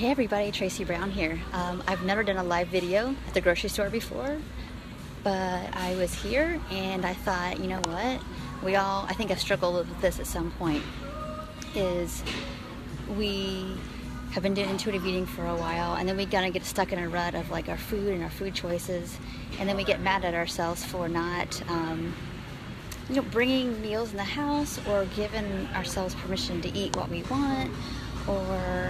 Hey everybody, Tracy Brown here. I've never done a live video at the grocery store before, but I was here and I thought, you know what? I think I've struggled with this at some point, is we have been doing intuitive eating for a while, and then we kind of get stuck in a rut of like our food and our food choices, and then we get mad at ourselves for not bringing meals in the house or giving ourselves permission to eat what we want, or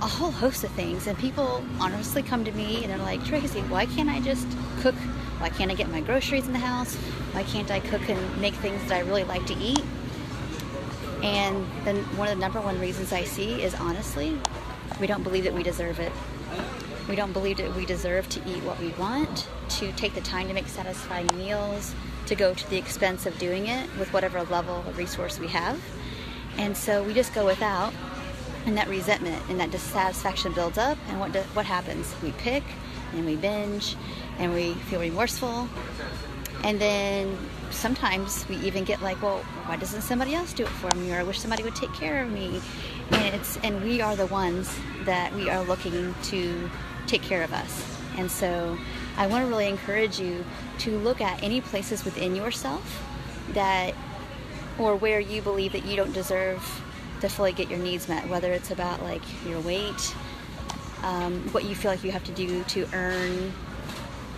a whole host of things. And people honestly come to me and they're like, Tracy, why can't I just cook? Why can't I get my groceries in the house? Why can't I cook and make things that I really like to eat? And then one of the number one reasons I see is, honestly, we don't believe that we deserve it. We don't believe that we deserve to eat what we want, to take the time to make satisfying meals, to go to the expense of doing it with whatever level of resource we have. And so we just go without, and that resentment and that dissatisfaction builds up, and what happens? We pick, and we binge, and we feel remorseful, and then sometimes we even get like, well, why doesn't somebody else do it for me? Or I wish somebody would take care of me. And we are the ones that we are looking to take care of us. And so I want to really encourage you to look at any places within yourself or where you believe that you don't deserve to fully get your needs met, whether it's about like your weight, what you feel like you have to do to earn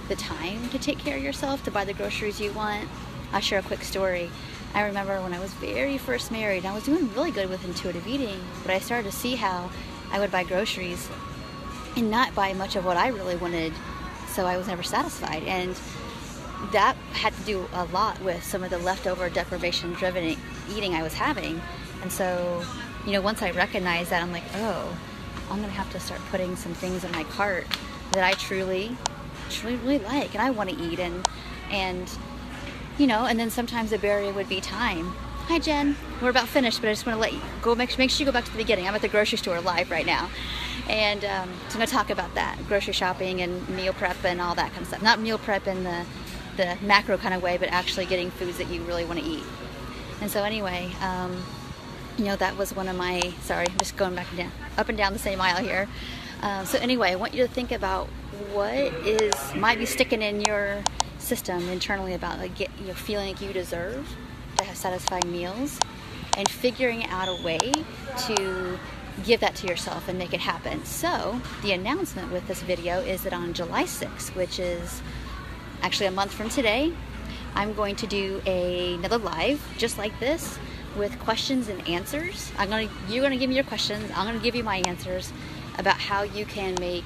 the time to take care of yourself, to buy the groceries you want. I'll share a quick story. I remember when I was very first married, I was doing really good with intuitive eating, but I started to see how I would buy groceries and not buy much of what I really wanted, so I was never satisfied. And that had to do a lot with some of the leftover deprivation-driven eating I was having. And so, once I recognized that, I'm like, oh, I'm going to have to start putting some things in my cart that I truly really like and I want to eat. And then sometimes the barrier would be time. Hi, Jen. We're about finished, but I just want to let you go. Make sure you go back to the beginning. I'm at the grocery store live right now. And so I'm going to talk about that, grocery shopping and meal prep and all that kind of stuff. Not meal prep in the macro kind of way, but actually getting foods that you really want to eat. And so anyway, that was one of my, sorry, I'm just going up and down the same aisle here. So anyway, I want you to think about what might be sticking in your system internally about feeling like you deserve to have satisfying meals, and figuring out a way to give that to yourself and make it happen. So the announcement with this video is that on July 6th, which is actually a month from today, I'm going to do another live just like this with questions and answers. You're gonna give me your questions, I'm gonna give you my answers about how you can make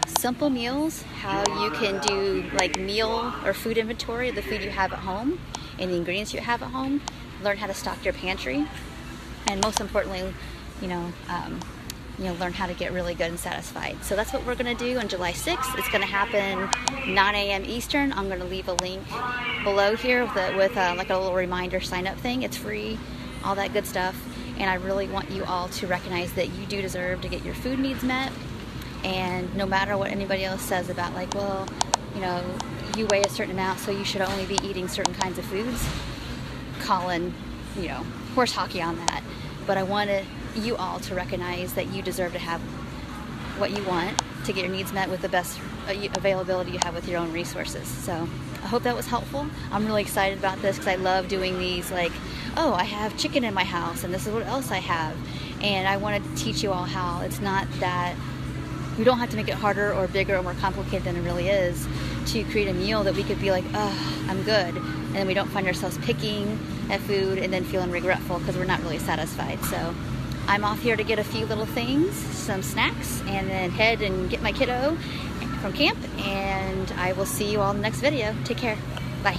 simple meals, how you can do like meal or food inventory of the food you have at home and the ingredients you have at home, learn how to stock your pantry, and most importantly, learn how to get really good and satisfied. So that's what we're going to do on July 6th. It's going to happen 9 a.m. Eastern. I'm going to leave a link below here with like a little reminder sign-up thing. It's free, all that good stuff. And I really want you all to recognize that you do deserve to get your food needs met. And no matter what anybody else says about like, well, you weigh a certain amount, so you should only be eating certain kinds of foods, calling, horse hockey on that. But I wanted you all to recognize that you deserve to have what you want to get your needs met with the best availability you have with your own resources. So I hope that was helpful. I'm really excited about this because I love doing these, like, oh, I have chicken in my house and this is what else I have. And I wanted to teach you all how it's not that we don't have to make it harder or bigger or more complicated than it really is to create a meal that we could be like, oh, I'm good. And then we don't find ourselves picking at food and then feeling regretful because we're not really satisfied. So I'm off here to get a few little things, some snacks, and then head and get my kiddo from camp. And I will see you all in the next video. Take care. Bye.